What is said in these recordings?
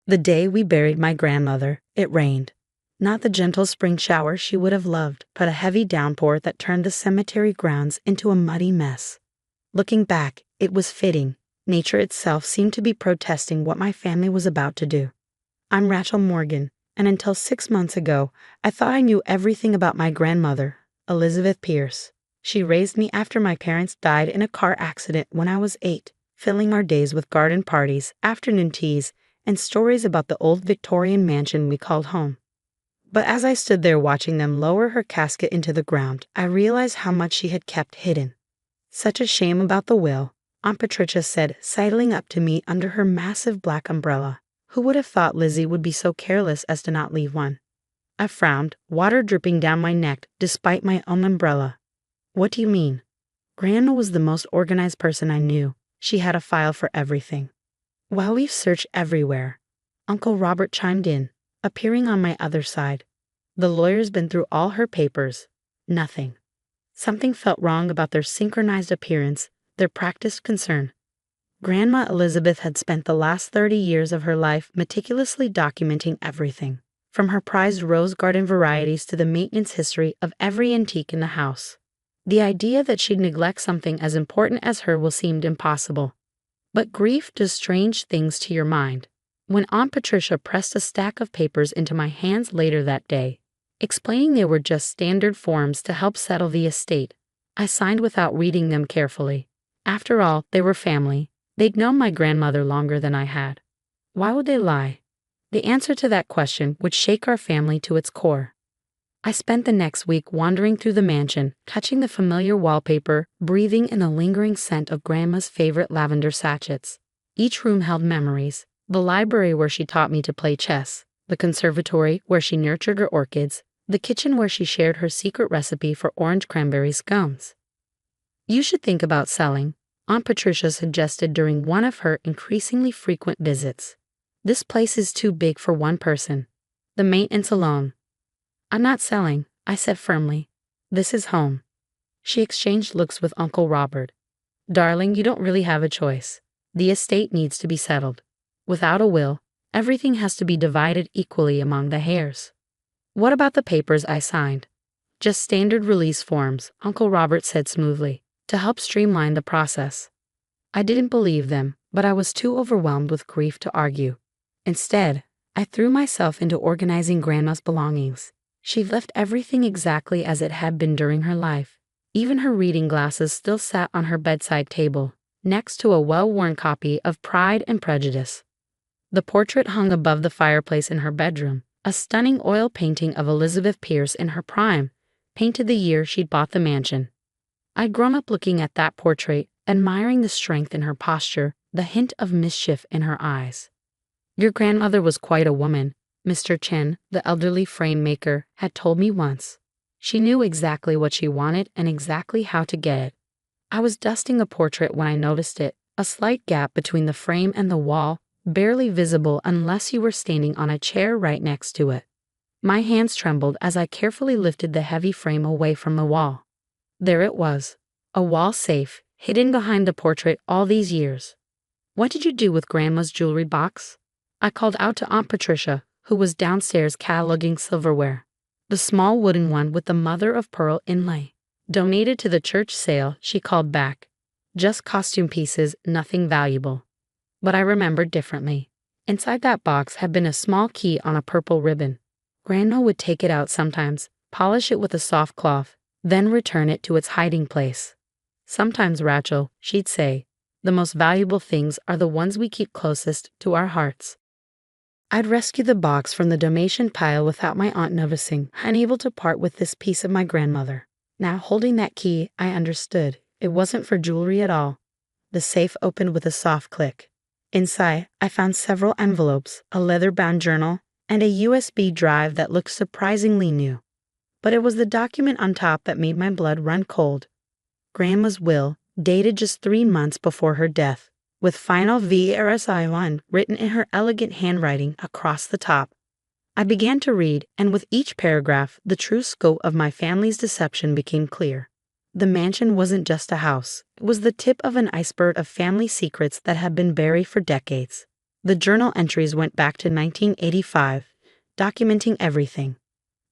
The day we buried my grandmother, it rained. Not the gentle spring shower she would have loved, but a heavy downpour that turned the cemetery grounds into a muddy mess. Looking back, it was fitting. Nature itself seemed to be protesting what my family was about to do. I'm Rachel Morgan, and until 6 months ago, I thought I knew everything about my grandmother, Elizabeth Pierce. She raised me after my parents died in a car accident when I was 8, filling our days with garden parties, afternoon teas, and stories about the old Victorian mansion we called home. But as I stood there watching them lower her casket into the ground, I realized how much she had kept hidden. "Such a shame about the will," Aunt Patricia said, sidling up to me under her massive black umbrella. Who would have thought Lizzie would be so careless as to not leave one? I frowned, water dripping down my neck despite my own umbrella. "What do you mean?" Grandma was the most organized person I knew. She had a file for everything. "While we've searched everywhere," Uncle Robert chimed in, appearing on my other side. "The lawyer's been through all her papers. Nothing." Something felt wrong about their synchronized appearance, their practiced concern. Grandma Elizabeth had spent the last 30 years of her life meticulously documenting everything, from her prized rose garden varieties to the maintenance history of every antique in the house. The idea that she'd neglect something as important as her will seemed impossible. But grief does strange things to your mind. When Aunt Patricia pressed a stack of papers into my hands later that day, explaining they were just standard forms to help settle the estate, I signed without reading them carefully. After all, they were family. They'd known my grandmother longer than I had. Why would they lie? The answer to that question would shake our family to its core. I spent the next week wandering through the mansion, touching the familiar wallpaper, breathing in the lingering scent of Grandma's favorite lavender sachets. Each room held memories: the library where she taught me to play chess, the conservatory where she nurtured her orchids, the kitchen where she shared her secret recipe for orange cranberry scones. "You should think about selling," Aunt Patricia suggested during one of her increasingly frequent visits. "This place is too big for one person. The maintenance alone." "I'm not selling," I said firmly. "This is home." She exchanged looks with Uncle Robert. "Darling, you don't really have a choice. The estate needs to be settled. Without a will, everything has to be divided equally among the heirs." "What about the papers I signed?" "Just standard release forms," Uncle Robert said smoothly, "to help streamline the process." I didn't believe them, but I was too overwhelmed with grief to argue. Instead, I threw myself into organizing Grandma's belongings. She left everything exactly as it had been during her life. Even her reading glasses still sat on her bedside table, next to a well-worn copy of Pride and Prejudice. The portrait hung above the fireplace in her bedroom, a stunning oil painting of Elizabeth Pierce in her prime, painted the year she'd bought the mansion. I'd grown up looking at that portrait, admiring the strength in her posture, the hint of mischief in her eyes. "Your grandmother was quite a woman," Mr. Chen, the elderly frame maker, had told me once. "She knew exactly what she wanted and exactly how to get it." I was dusting a portrait when I noticed it, a slight gap between the frame and the wall, barely visible unless you were standing on a chair right next to it. My hands trembled as I carefully lifted the heavy frame away from the wall. There it was, a wall safe, hidden behind the portrait all these years. "What did you do with Grandma's jewelry box?" I called out to Aunt Patricia, who was downstairs cataloging silverware. "The small wooden one with the mother-of-pearl inlay." "Donated to the church sale," she called back. "Just costume pieces, nothing valuable." But I remembered differently. Inside that box had been a small key on a purple ribbon. Grandma would take it out sometimes, polish it with a soft cloth, then return it to its hiding place. "Sometimes, Rachel," she'd say, "the most valuable things are the ones we keep closest to our hearts." I'd rescue the box from the donation pile without my aunt noticing, unable to part with this piece of my grandmother. Now, holding that key, I understood. It wasn't for jewelry at all. The safe opened with a soft click. Inside, I found several envelopes, a leather-bound journal, and a USB drive that looked surprisingly new. But it was the document on top that made my blood run cold. Grandma's will, dated just 3 months before her death, with final VRSI1 written in her elegant handwriting across the top. I began to read, and with each paragraph, the true scope of my family's deception became clear. The mansion wasn't just a house. It was the tip of an iceberg of family secrets that had been buried for decades. The journal entries went back to 1985, documenting everything.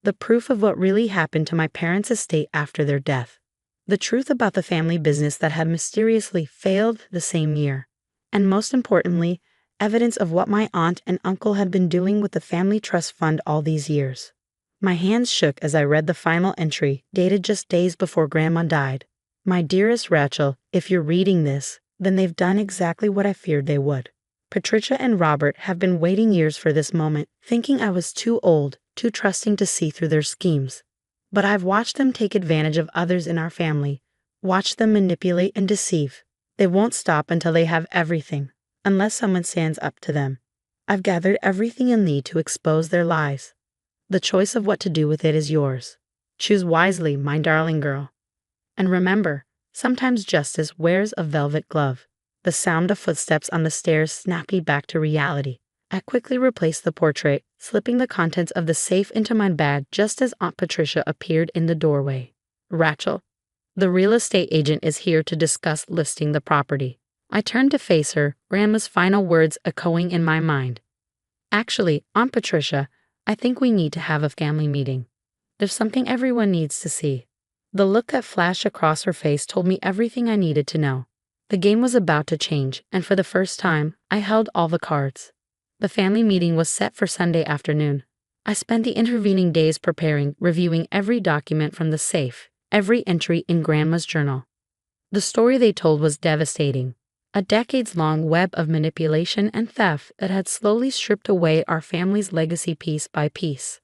The proof of what really happened to my parents' estate after their death. The truth about the family business that had mysteriously failed the same year. And most importantly, evidence of what my aunt and uncle had been doing with the family trust fund all these years. My hands shook as I read the final entry, dated just days before Grandma died. My dearest Rachel, if you're reading this, then they've done exactly what I feared they would. Patricia and Robert have been waiting years for this moment, thinking I was too old, too trusting to see through their schemes. But I've watched them take advantage of others in our family, watched them manipulate and deceive. They won't stop until they have everything, unless someone stands up to them. I've gathered everything you'll need to expose their lies. The choice of what to do with it is yours. Choose wisely, my darling girl. And remember, sometimes justice wears a velvet glove. The sound of footsteps on the stairs snapped me back to reality. I quickly replaced the portrait, slipping the contents of the safe into my bag just as Aunt Patricia appeared in the doorway. Rachel, the real estate agent is here to discuss listing the property. I turned to face her, Grandma's final words echoing in my mind. Actually, Aunt Patricia, I think we need to have a family meeting. There's something everyone needs to see. The look that flashed across her face told me everything I needed to know. The game was about to change, and for the first time, I held all the cards. The family meeting was set for Sunday afternoon. I spent the intervening days preparing, reviewing every document from the safe, every entry in Grandma's journal. The story they told was devastating. A decades-long web of manipulation and theft that had slowly stripped away our family's legacy piece by piece.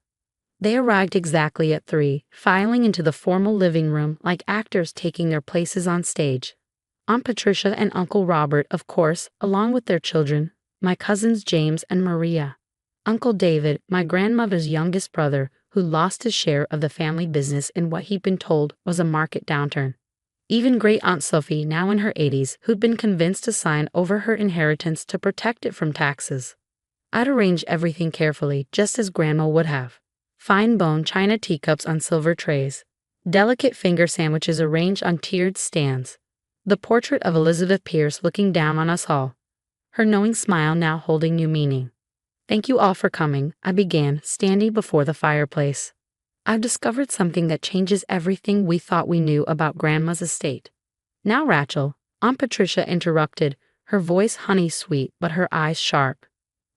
They arrived exactly at 3, filing into the formal living room like actors taking their places on stage. Aunt Patricia and Uncle Robert, of course, along with their children, my cousins James and Maria. Uncle David, my grandmother's youngest brother, who lost his share of the family business in what he'd been told was a market downturn. Even Great-Aunt Sophie, now in her 80s, who'd been convinced to sign over her inheritance to protect it from taxes. I'd arranged everything carefully, just as Grandma would have. Fine bone china teacups on silver trays. Delicate finger sandwiches arranged on tiered stands. The portrait of Elizabeth Pierce looking down on us all. Her knowing smile now holding new meaning. Thank you all for coming, I began, standing before the fireplace. I've discovered something that changes everything we thought we knew about Grandma's estate. Now, Rachel, Aunt Patricia interrupted, her voice honey-sweet but her eyes sharp.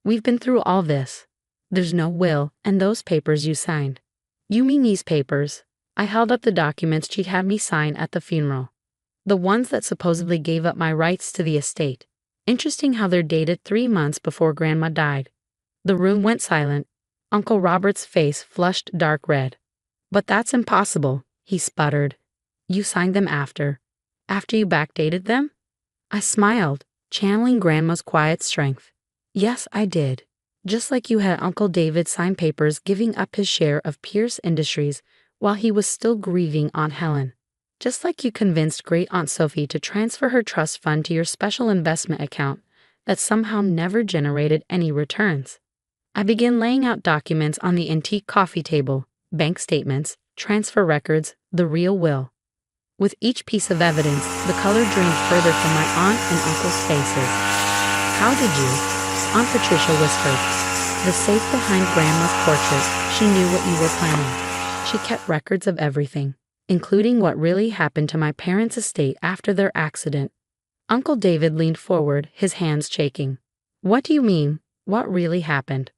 We've been through all this. There's no will, and those papers you signed. You mean these papers? I held up the documents she'd had me sign at the funeral. The ones that supposedly gave up my rights to the estate. Interesting how they're dated 3 months before Grandma died. The room went silent. Uncle Robert's face flushed dark red. But that's impossible, he sputtered. You signed them after you backdated them? I smiled, channeling Grandma's quiet strength. Yes, I did. Just like you had Uncle David sign papers giving up his share of Pierce Industries while he was still grieving Aunt Helen. Just like you convinced Great-Aunt Sophie to transfer her trust fund to your special investment account that somehow never generated any returns. I began laying out documents on the antique coffee table, bank statements, transfer records, the real will. With each piece of evidence, the color drained further from my aunt and uncle's faces. How did you? Aunt Patricia whispered. The safe behind Grandma's portrait, she knew what you were planning. She kept records of everything, including what really happened to my parents' estate after their accident. Uncle David leaned forward, his hands shaking. What do you mean? What really happened?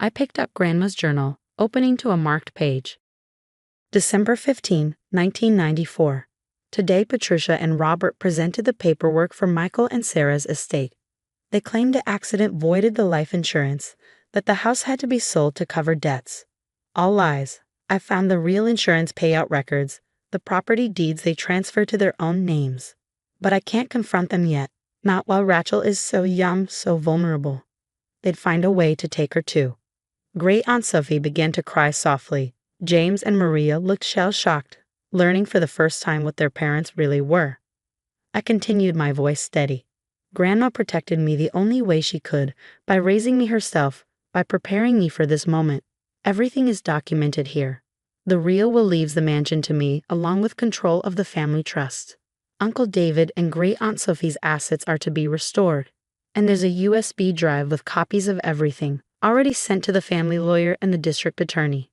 I picked up Grandma's journal, opening to a marked page. December 15, 1994. Today Patricia and Robert presented the paperwork for Michael and Sarah's estate. They claimed the accident voided the life insurance, that the house had to be sold to cover debts. All lies. I found the real insurance payout records, the property deeds they transferred to their own names. But I can't confront them yet, not while Rachel is so young, so vulnerable. They'd find a way to take her too. Great-Aunt Sophie began to cry softly. James and Maria looked shell-shocked, learning for the first time what their parents really were. I continued, my voice steady. Grandma protected me the only way she could, by raising me herself, by preparing me for this moment. Everything is documented here. The real will leaves the mansion to me, along with control of the family trust. Uncle David and Great-Aunt Sophie's assets are to be restored. And there's a USB drive with copies of everything, already sent to the family lawyer and the district attorney.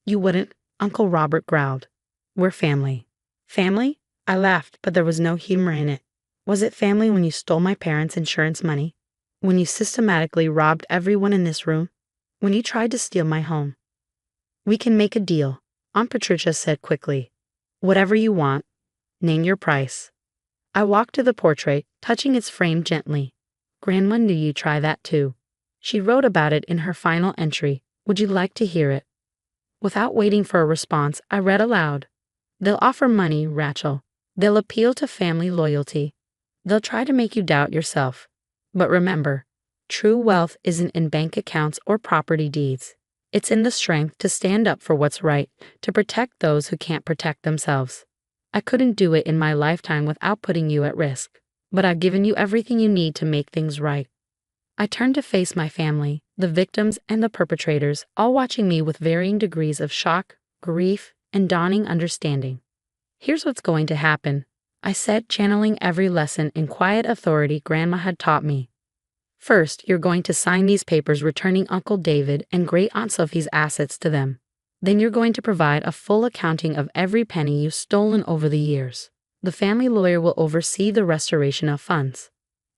You wouldn't, Uncle Robert growled. We're family. Family? I laughed, but there was no humor in it. Was it family when you stole my parents' insurance money? When you systematically robbed everyone in this room? When you tried to steal my home? We can make a deal, Aunt Patricia said quickly. Whatever you want. Name your price. I walked to the portrait, touching its frame gently. Grandma knew you try that too. She wrote about it in her final entry. Would you like to hear it? Without waiting for a response, I read aloud. They'll offer money, Rachel. They'll appeal to family loyalty. They'll try to make you doubt yourself. But remember, true wealth isn't in bank accounts or property deeds. It's in the strength to stand up for what's right, to protect those who can't protect themselves. I couldn't do it in my lifetime without putting you at risk, but I've given you everything you need to make things right. I turned to face my family, the victims and the perpetrators, all watching me with varying degrees of shock, grief, and dawning understanding. Here's what's going to happen, I said, channeling every lesson in quiet authority Grandma had taught me. First, you're going to sign these papers returning Uncle David and Great Aunt Sophie's assets to them. Then you're going to provide a full accounting of every penny you've stolen over the years. The family lawyer will oversee the restoration of funds.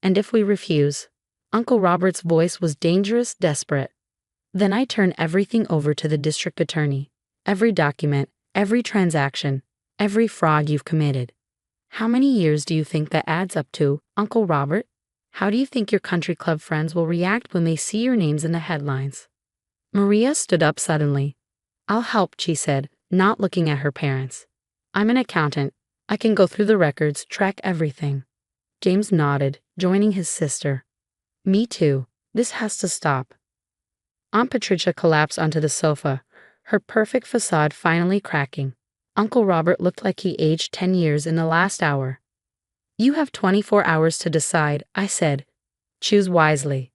And if we refuse, Uncle Robert's voice was dangerous, desperate. Then I turn everything over to the district attorney. Every document, every transaction, every fraud you've committed. How many years do you think that adds up to, Uncle Robert? How do you think your country club friends will react when they see your names in the headlines? Maria stood up suddenly. I'll help, she said, not looking at her parents. I'm an accountant. I can go through the records, track everything. James nodded, joining his sister. Me too. This has to stop. Aunt Patricia collapsed onto the sofa, her perfect facade finally cracking. Uncle Robert looked like he aged 10 years in the last hour. You have 24 hours to decide, I said. Choose wisely.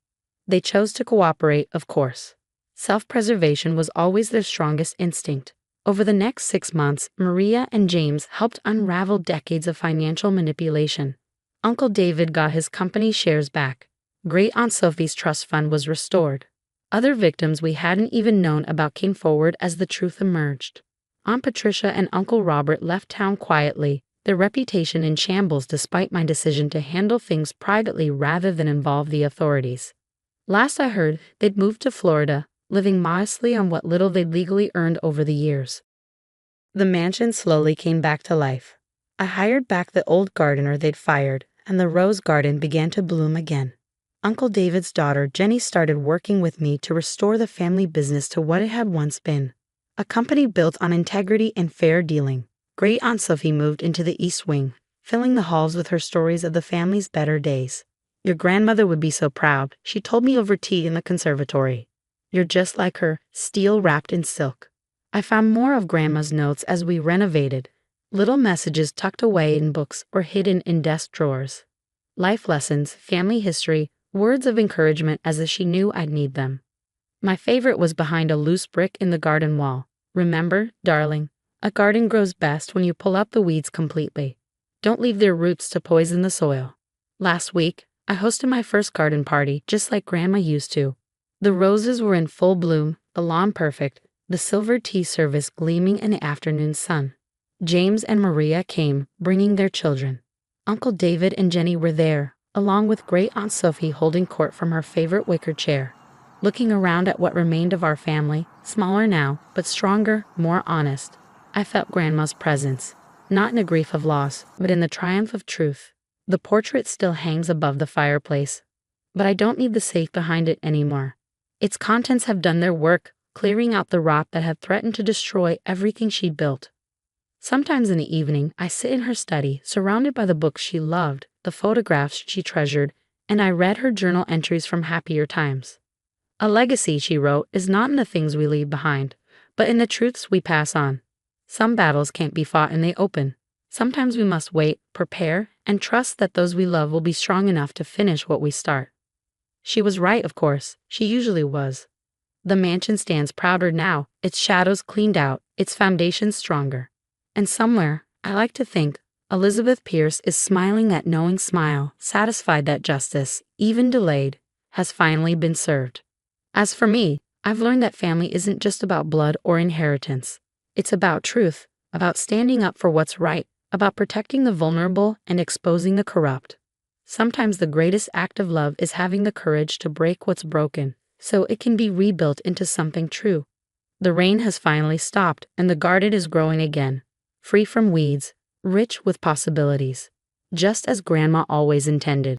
They chose to cooperate, of course. Self-preservation was always their strongest instinct. Over the next 6 months, Maria and James helped unravel decades of financial manipulation. Uncle David got his company's shares back. Great Aunt Sophie's trust fund was restored. Other victims we hadn't even known about came forward as the truth emerged. Aunt Patricia and Uncle Robert left town quietly, their reputation in shambles despite my decision to handle things privately rather than involve the authorities. Last I heard, they'd moved to Florida, living modestly on what little they'd legally earned over the years. The mansion slowly came back to life. I hired back the old gardener they'd fired, and the rose garden began to bloom again. Uncle David's daughter, Jenny, started working with me to restore the family business to what it had once been. A company built on integrity and fair dealing. Great Aunt Sophie moved into the East Wing, filling the halls with her stories of the family's better days. Your grandmother would be so proud, she told me over tea in the conservatory. You're just like her, steel wrapped in silk. I found more of Grandma's notes as we renovated, little messages tucked away in books or hidden in desk drawers. Life lessons, family history, words of encouragement as if she knew I'd need them. My favorite was behind a loose brick in the garden wall. Remember, darling, a garden grows best when you pull up the weeds completely. Don't leave their roots to poison the soil. Last week, I hosted my first garden party just like Grandma used to. The roses were in full bloom, the lawn perfect, the silver tea service gleaming in the afternoon sun. James and Maria came, bringing their children. Uncle David and Jenny were there, along with Great Aunt Sophie holding court from her favorite wicker chair. Looking around at what remained of our family, smaller now, but stronger, more honest, I felt Grandma's presence, not in a grief of loss, but in the triumph of truth. The portrait still hangs above the fireplace, but I don't need the safe behind it anymore. Its contents have done their work, clearing out the rot that had threatened to destroy everything she'd built. Sometimes in the evening, I sit in her study, surrounded by the books she loved, the photographs she treasured, and I read her journal entries from happier times. A legacy, she wrote, is not in the things we leave behind, but in the truths we pass on. Some battles can't be fought in the open. Sometimes we must wait, prepare, and trust that those we love will be strong enough to finish what we start. She was right, of course. She usually was. The mansion stands prouder now, its shadows cleaned out, its foundations stronger. And somewhere, I like to think, Elizabeth Pierce is smiling that knowing smile, satisfied that justice, even delayed, has finally been served. As for me, I've learned that family isn't just about blood or inheritance. It's about truth, about standing up for what's right, about protecting the vulnerable and exposing the corrupt. Sometimes the greatest act of love is having the courage to break what's broken, so it can be rebuilt into something true. The rain has finally stopped and the garden is growing again, free from weeds, rich with possibilities, just as Grandma always intended.